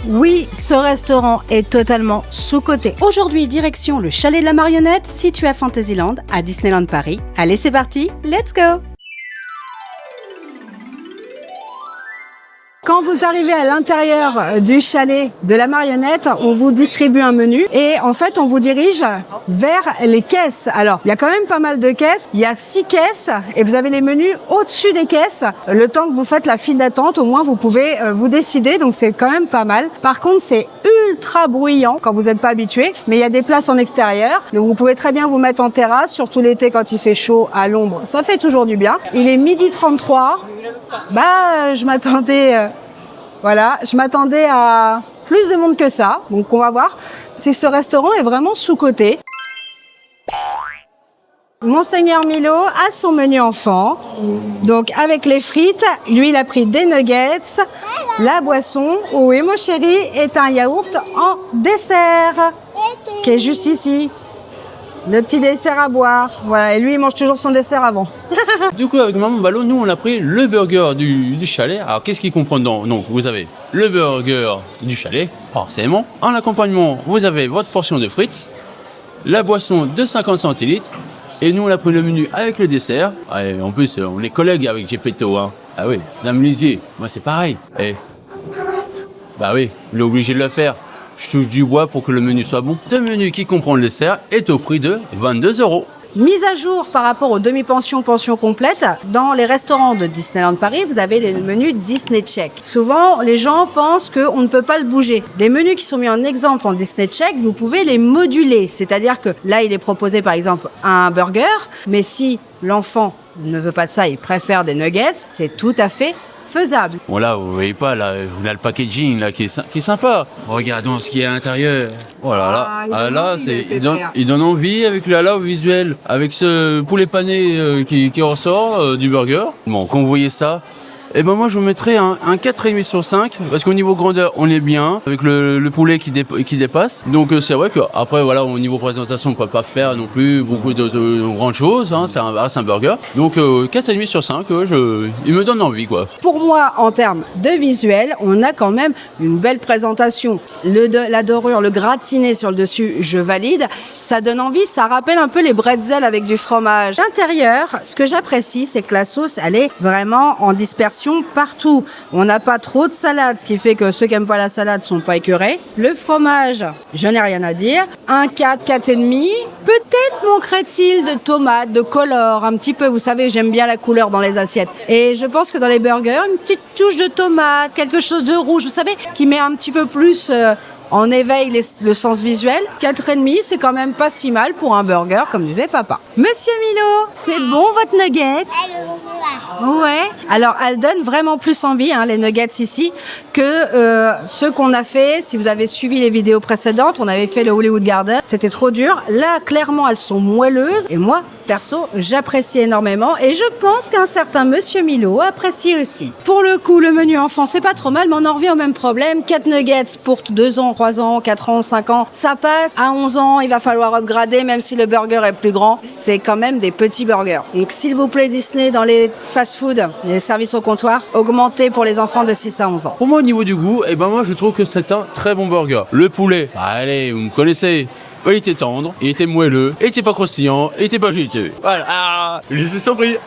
Oui, ce restaurant est totalement sous-coté. Aujourd'hui, direction le Chalet de la Marionnette, situé à Fantasyland, à Disneyland Paris. Allez, c'est parti, let's go! Quand vous arrivez à l'intérieur du chalet de la Marionnette, on vous distribue un menu et en fait on vous dirige vers les caisses. Alors il y a quand même pas mal de caisses, il y a 6 caisses et vous avez les menus au-dessus des caisses. Le temps que vous faites la file d'attente, au moins vous pouvez vous décider, donc c'est quand même pas mal. Par contre c'est ultra bruyant quand vous n'êtes pas habitué, mais il y a des places en extérieur, donc vous pouvez très bien vous mettre en terrasse, surtout l'été quand il fait chaud à l'ombre, ça fait toujours du bien. Il est 12h33, je m'attendais à plus de monde que ça, donc on va voir. Ce restaurant est vraiment sous-coté. Monseigneur Milo a son menu enfant, donc avec les frites, lui il a pris des nuggets, la boisson, oui mon chéri, est un yaourt en dessert, qui est juste ici. Le petit dessert à boire, voilà, et lui il mange toujours son dessert avant. Du coup, avec Maman Ballot, nous on a pris le burger du chalet. Alors qu'est-ce qu'il comprend dedans? Donc vous avez le burger du chalet, forcément. En accompagnement, vous avez votre portion de frites, la boisson de 50 centilitres. Et nous on a pris le menu avec le dessert. Et en plus, on est collègues avec Gepetto. Hein. Ah oui, Sam Lisier, moi c'est pareil. Bah oui, il est obligé de le faire. Je touche du bois pour que le menu soit bon. Ce menu qui comprend le dessert est au prix de 22 €. Mise à jour par rapport aux demi-pensions, pensions complètes, dans les restaurants de Disneyland Paris, vous avez les menus Disney Check. Souvent, les gens pensent qu'on ne peut pas le bouger. Les menus qui sont mis en exemple en Disney Check, vous pouvez les moduler. C'est-à-dire que là, il est proposé par exemple un burger, mais si l'enfant ne veut pas de ça, il préfère des nuggets, c'est tout à fait faisable. Bon là, vous voyez pas, là, on a le packaging là, qui est sympa. Regardons ce qu'il y a à l'intérieur. Oh là là, là il donne envie avec là au visuel, avec ce poulet pané qui ressort du burger. Bon, quand vous voyez ça, moi je vous mettrais un 4,5 sur 5, parce qu'au niveau grandeur on est bien, avec le poulet qui dépasse. Donc c'est vrai qu'après voilà, au niveau présentation on ne peut pas faire non plus beaucoup de grandes choses, hein, c'est un burger. Donc 4,5 sur 5, il me donne envie quoi. Pour moi, en termes de visuel, on a quand même une belle présentation. La dorure, le gratiné sur le dessus, je valide. Ça donne envie, ça rappelle un peu les bretzels avec du fromage. L'intérieur, ce que j'apprécie, c'est que la sauce, elle est vraiment en dispersion partout. On n'a pas trop de salade, ce qui fait que ceux qui n'aiment pas la salade sont pas écœurés. Le fromage, je n'ai rien à dire. Un 4,5. Peut-être manquerait-il de tomates, de color, un petit peu. Vous savez, j'aime bien la couleur dans les assiettes. Et je pense que dans les burgers, une petite touche de tomate, quelque chose de rouge, vous savez, qui met un petit peu plus en éveil le sens visuel. 4,5, c'est quand même pas si mal pour un burger, comme disait papa. Monsieur Milo, c'est bon votre nugget? Ouais. Alors, elle donne vraiment plus envie, les nuggets ici, que ceux qu'on a fait. Si vous avez suivi les vidéos précédentes, on avait fait le Hollywood Garden. C'était trop dur. Là, clairement, elles sont moelleuses. Et moi, perso, j'apprécie énormément. Et je pense qu'un certain Monsieur Milo apprécie aussi. Pour le coup, le menu enfant, c'est pas trop mal, mais on en revient au même problème. 4 nuggets pour 2 ans, 3 ans, 4 ans, 5 ans, ça passe. À 11 ans, il va falloir upgrader, même si le burger est plus grand. C'est quand même des petits burgers. Donc, s'il vous plaît, Disney, dans les fast-food, les services au comptoir, augmentez pour les enfants de 6 à 11 ans. Pour moi, au niveau du goût, moi je trouve que c'est un très bon burger. Le poulet, allez, vous me connaissez. Il était tendre, il était moelleux, il était pas croustillant, il était pas juteux. Voilà, laissez surpris.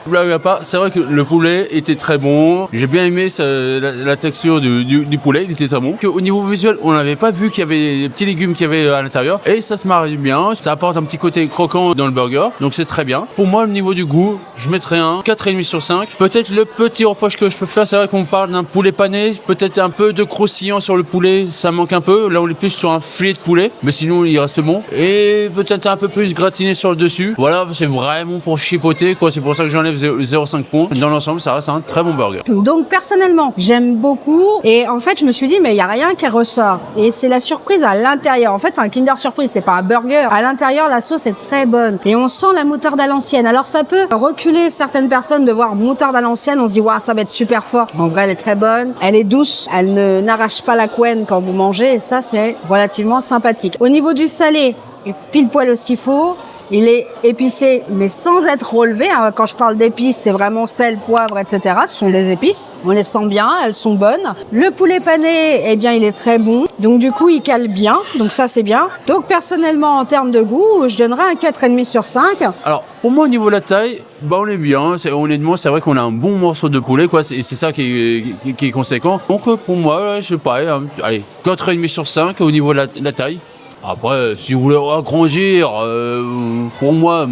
C'est vrai que le poulet était très bon. J'ai bien aimé la texture du poulet, il était très bon. Au niveau visuel, on n'avait pas vu qu'il y avait des petits légumes qu'il y avait à l'intérieur. Et ça se marie bien, ça apporte un petit côté croquant dans le burger. Donc c'est très bien. Pour moi, au niveau du goût, je mettrais un 4,5 sur 5. Peut-être le petit reproche que je peux faire, c'est vrai qu'on parle d'un poulet pané. Peut-être un peu de croustillant sur le poulet, ça manque un peu. Là, on est plus sur un filet de poulet. Mais sinon, il reste bon. Et peut-être un peu plus gratiné sur le dessus. Voilà, c'est vraiment pour chipoter quoi. C'est pour ça que j'enlève 0,5 points. Dans l'ensemble, ça reste un très bon burger. Donc personnellement, j'aime beaucoup. Et en fait, je me suis dit, mais il n'y a rien qui ressort. Et c'est la surprise à l'intérieur. En fait, c'est un Kinder Surprise, c'est pas un burger. À l'intérieur, la sauce est très bonne. Et on sent la moutarde à l'ancienne. Alors ça peut reculer certaines personnes de voir moutarde à l'ancienne. On se dit, waouh, ça va être super fort. En vrai, elle est très bonne. Elle est douce. Elle n'arrache pas la couenne quand vous mangez. Et ça, c'est relativement sympathique. Au niveau du salé, pile poil ce qu'il faut. Il est épicé, mais sans être relevé. Hein. Quand je parle d'épices, c'est vraiment sel, poivre, etc. Ce sont des épices. On les sent bien, elles sont bonnes. Le poulet pané, eh bien, il est très bon. Donc, du coup, il cale bien. Donc, ça, c'est bien. Donc, personnellement, en termes de goût, je donnerais un 4,5 sur 5. Alors, pour moi, au niveau de la taille, bah, on est bien. Honnêtement, c'est vrai qu'on a un bon morceau de poulet, quoi. C'est ça qui est conséquent. Donc, pour moi, je sais pas, allez, 4,5 sur 5 au niveau de la taille. Après, si vous voulez agrandir, pour moi,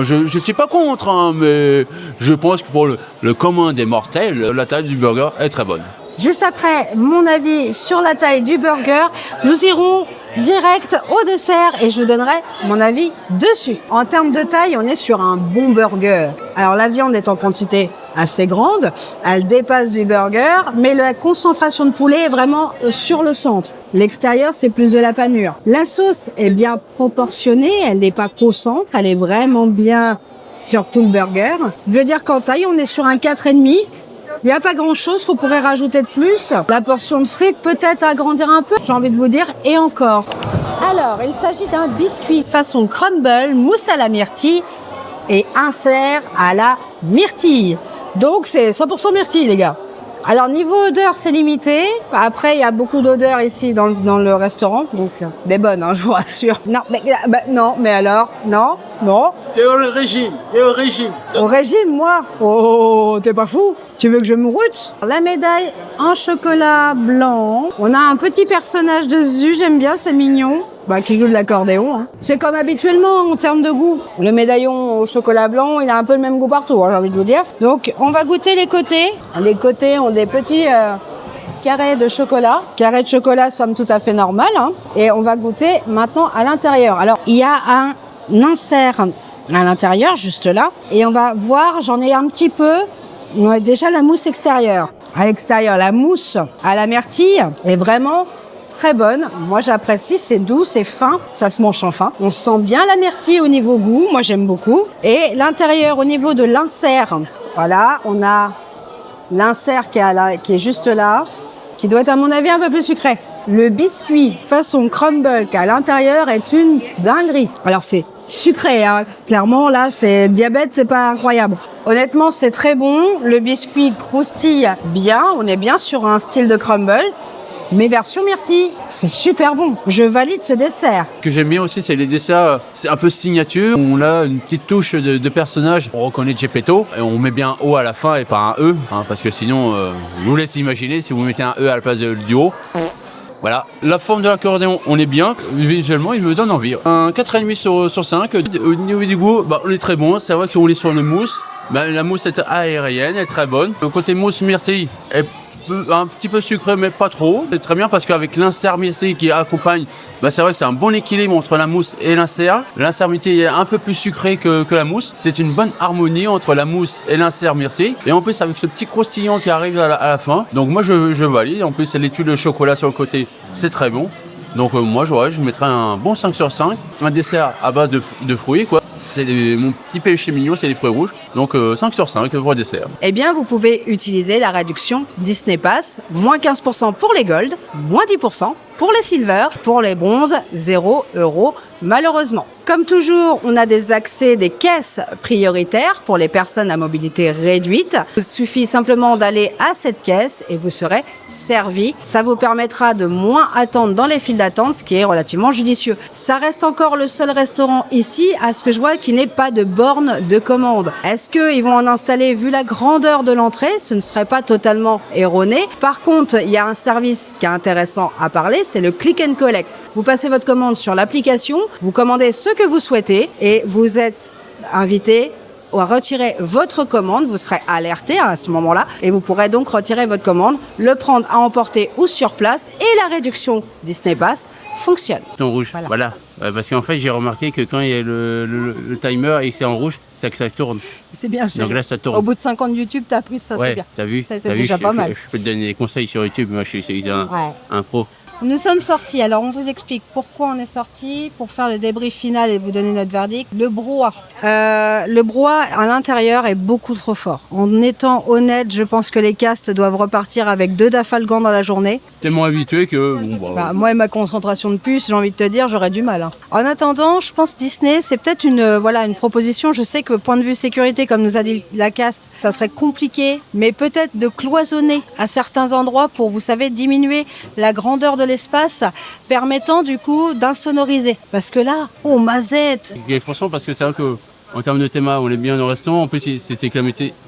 je suis pas contre, hein, mais je pense que pour le commun des mortels, la taille du burger est très bonne. Juste après mon avis sur la taille du burger, nous irons direct au dessert et je vous donnerai mon avis dessus. En termes de taille, on est sur un bon burger. Alors la viande est en quantité assez grande, elle dépasse du burger, mais la concentration de poulet est vraiment sur le centre. L'extérieur, c'est plus de la panure. La sauce est bien proportionnée, elle n'est pas qu'au centre, elle est vraiment bien sur tout le burger. Je veux dire qu'en taille, on est sur un 4,5. Il n'y a pas grand-chose qu'on pourrait rajouter de plus. La portion de frites peut-être agrandir un peu, j'ai envie de vous dire, et encore. Alors, il s'agit d'un biscuit façon crumble, mousse à la myrtille et insert à la myrtille. Donc, c'est 100% myrtille, les gars. Alors, niveau odeur, c'est limité. Après, il y a beaucoup d'odeurs ici dans le restaurant. Donc, des bonnes, hein, je vous rassure. Non, mais alors, non. T'es au régime. Au régime, moi? Oh, t'es pas fou? Tu veux que je me route? La médaille en chocolat blanc. On a un petit personnage dessus, j'aime bien, c'est mignon. Qui joue de l'accordéon. Hein. C'est comme habituellement en termes de goût. Le médaillon au chocolat blanc, il a un peu le même goût partout, hein, j'ai envie de vous dire. Donc, on va goûter les côtés. Les côtés ont des petits carrés de chocolat. Carrés de chocolat, somme tout à fait normale. Hein. Et on va goûter maintenant à l'intérieur. Alors, il y a un insert à l'intérieur, juste là. Et on va voir, j'en ai un petit peu. On a déjà la mousse extérieure. À l'extérieur, la mousse à la myrtille est vraiment très bonne. Moi, j'apprécie. C'est doux, c'est fin. Ça se mange enfin. On sent bien la myrtille au niveau goût. Moi, j'aime beaucoup. Et l'intérieur, au niveau de l'insert, voilà, on a l'insert qui est juste là, qui doit être, à mon avis, un peu plus sucré. Le biscuit façon crumble qui est à l'intérieur est une dinguerie. Alors, c'est sucré, hein. Clairement, là, c'est diabète, c'est pas incroyable. Honnêtement, c'est très bon. Le biscuit croustille bien. On est bien sur un style de crumble. Mais version myrtille, c'est super bon. Je valide ce dessert. Ce que j'aime bien aussi, c'est les desserts, c'est un peu signature. On a une petite touche de personnage. On reconnaît Geppetto et on met bien un O à la fin et pas un E, hein, parce que sinon, je vous laisse imaginer si vous mettez un E à la place du O. Voilà. La forme de l'accordéon, on est bien. Visuellement, il me donne envie. Un 4,5 sur 5. Au niveau du goût, on est très bon. C'est vrai qu'on est sur une mousse. La mousse est aérienne, elle est très bonne. Le côté mousse myrtille est un petit peu sucré, mais pas trop. C'est très bien parce qu'avec l'insert myrtille qui accompagne, c'est vrai que c'est un bon équilibre entre la mousse et l'insert. L'insert myrtille est un peu plus sucré que la mousse. C'est une bonne harmonie entre la mousse et l'insert myrtille. Et en plus, avec ce petit croustillant qui arrive à la fin. Donc moi, je valide. En plus, c'est l'étui de chocolat sur le côté. C'est très bon. Donc moi, je mettrais un bon 5 sur 5. Un dessert à base de fruits, quoi. C'est mon petit péché mignon, c'est les fruits rouges. Donc 5 sur 5 pour le dessert. Eh bien, vous pouvez utiliser la réduction Disney Pass. Moins 15% pour les Gold, moins 10% pour les Silver, pour les Bronzes, 0 € malheureusement. Comme toujours, on a des accès, des caisses prioritaires pour les personnes à mobilité réduite. Il suffit simplement d'aller à cette caisse et vous serez servi. Ça vous permettra de moins attendre dans les files d'attente, ce qui est relativement judicieux. Ça reste encore le seul restaurant ici, à ce que je vois, qui n'est pas de borne de commande. Est-ce qu'ils vont en installer, vu la grandeur de l'entrée? Ce ne serait pas totalement erroné. Par contre, il y a un service qui est intéressant à parler, c'est le click and collect. Vous passez votre commande sur l'application, vous commandez ce que vous souhaitez et vous êtes invité à retirer votre commande. Vous serez alerté à ce moment-là et vous pourrez donc retirer votre commande, le prendre à emporter ou sur place et la réduction Disney Pass fonctionne. En rouge, voilà. Parce qu'en fait, j'ai remarqué que quand il y a le timer et que c'est en rouge, c'est que ça tourne. C'est bien. Donc là, ça tourne. Au bout de 5 ans de YouTube, t'as appris ça, ouais, c'est bien. T'as vu? C'est déjà pas mal. Je peux te donner des conseils sur YouTube. Moi, je suis un pro. Nous sommes sortis, alors on vous explique pourquoi on est sortis, pour faire le débrief final et vous donner notre verdict. Le brouhaha. Le brouhaha à l'intérieur est beaucoup trop fort. En étant honnête, je pense que les castes doivent repartir avec 2 Dafalgan dans la journée. tellement habitué que bon, Bah, moi et ma concentration de puce, j'ai envie de te dire, j'aurais du mal. Hein. En attendant, je pense Disney, c'est peut-être une proposition. Je sais que point de vue sécurité, comme nous a dit la cast, ça serait compliqué, mais peut-être de cloisonner à certains endroits pour, vous savez, diminuer la grandeur de l'espace, permettant du coup d'insonoriser. Parce que là, oh mazette. Et franchement, parce que c'est vrai que en termes de théma, on est bien au restaurant. En plus, c'était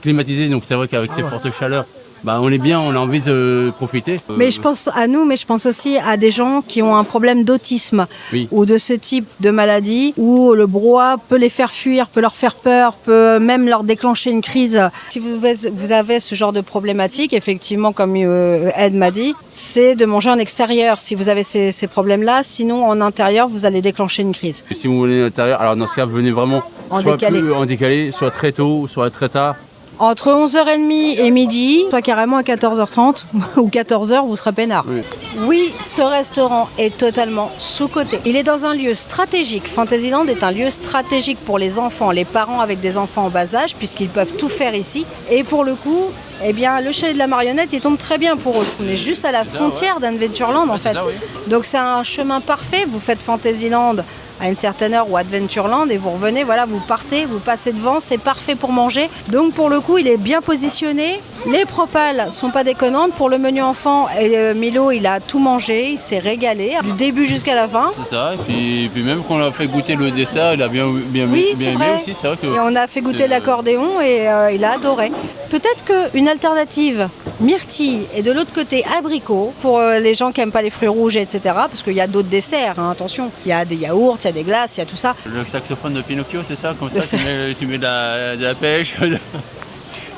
climatisé, donc c'est vrai qu'avec ces fortes chaleurs, bah, on est bien, on a envie de profiter. Mais je pense à nous, mais je pense aussi à des gens qui ont un problème d'autisme Oui. ou de ce type de maladie où le brouhaha peut les faire fuir, peut leur faire peur, peut même leur déclencher une crise. Si vous avez ce genre de problématique, effectivement, comme Ed m'a dit, c'est de manger en extérieur si vous avez ces problèmes-là. Sinon, en intérieur, vous allez déclencher une crise. Et si vous voulez à l'intérieur, alors dans ce cas, venez vraiment En soit décalé. en décalé, soit très tôt, soit très tard. Entre 11h30 et midi, soit carrément à 14h30 ou 14h, vous serez peinard. Oui. Oui, ce restaurant est totalement sous-coté. Il est dans un lieu stratégique. Fantasyland est un lieu stratégique pour les enfants, les parents avec des enfants en bas âge, puisqu'ils peuvent tout faire ici. Et pour le coup, eh bien, le chalet de la marionnette, il tombe très bien pour eux. On est juste à la frontière d'Adventureland, en fait. ça, oui. Donc c'est un chemin parfait. Vous faites Fantasyland à une certaine heure ou Adventureland et vous revenez, voilà, vous partez, vous passez devant, c'est parfait pour manger. Donc pour le coup, il est bien positionné. Les propales sont pas déconnantes. Pour le menu enfant, Milo, il a tout mangé, il s'est régalé, du début jusqu'à la fin. C'est ça, et puis même quand on a fait goûter le dessert, il a bien Oui, c'est aimé vrai. aussi. C'est vrai que Et on a fait goûter c'est- l'accordéon et il a adoré. Peut-être qu'une alternative myrtille et de l'autre côté abricot pour les gens qui n'aiment pas les fruits rouges, etc. Parce qu'il y a d'autres desserts, hein, attention. Il y a des yaourts, il y a des glaces, il y a tout ça. le saxophone de Pinocchio, c'est ça? Comme ça, C'est tu mets de la pêche.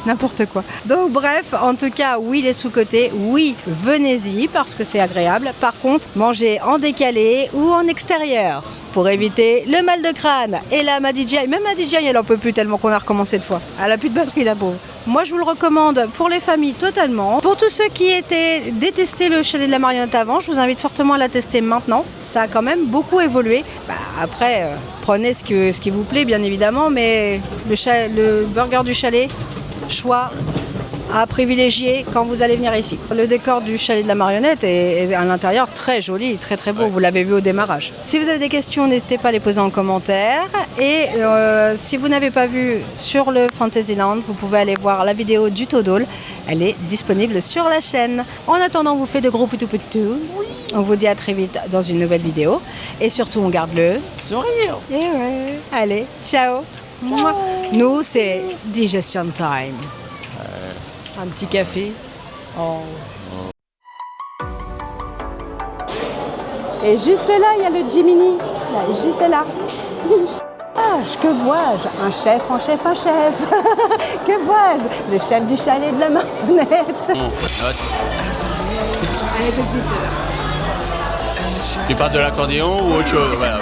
N'importe quoi. Donc bref, en tout cas, oui, les sous-cotés, oui, venez-y parce que c'est agréable. Par contre, mangez en décalé ou en extérieur pour éviter le mal de crâne. Et là, ma DJI, même ma DJI, elle en peut plus tellement qu'on a recommencé de fois. Elle a plus de batterie, la pauvre. Moi, je vous le recommande pour les familles totalement. Pour tous ceux qui étaient détestés le chalet de la marionnette avant, je vous invite fortement à la tester maintenant. Ça a quand même beaucoup évolué. Bah, après, prenez ce qui vous plaît, bien évidemment, mais le burger du chalet, choix à privilégier quand vous allez venir ici. Le décor du chalet de la marionnette est à l'intérieur très joli, très très beau. Ouais. Vous l'avez vu au démarrage. Si vous avez des questions, n'hésitez pas à les poser en commentaire. Et si vous n'avez pas vu sur le Fantasyland, vous pouvez aller voir la vidéo du Todol. Elle est disponible sur la chaîne. En attendant, on vous fait de gros poutous. On vous dit à très vite dans une nouvelle vidéo. Et surtout, on garde le Sourire. et ouais. Allez, ciao. Mouah. Nous, c'est digestion time. Un petit café. Oh. Et juste là, il y a le Jiminy. Là, juste là. Que vois-je? Un chef en chef un chef. Que vois-je? Le chef du chalet de la marionnette. Allez, tout de suite. Tu parles de l'accordéon ou autre chose? Voilà.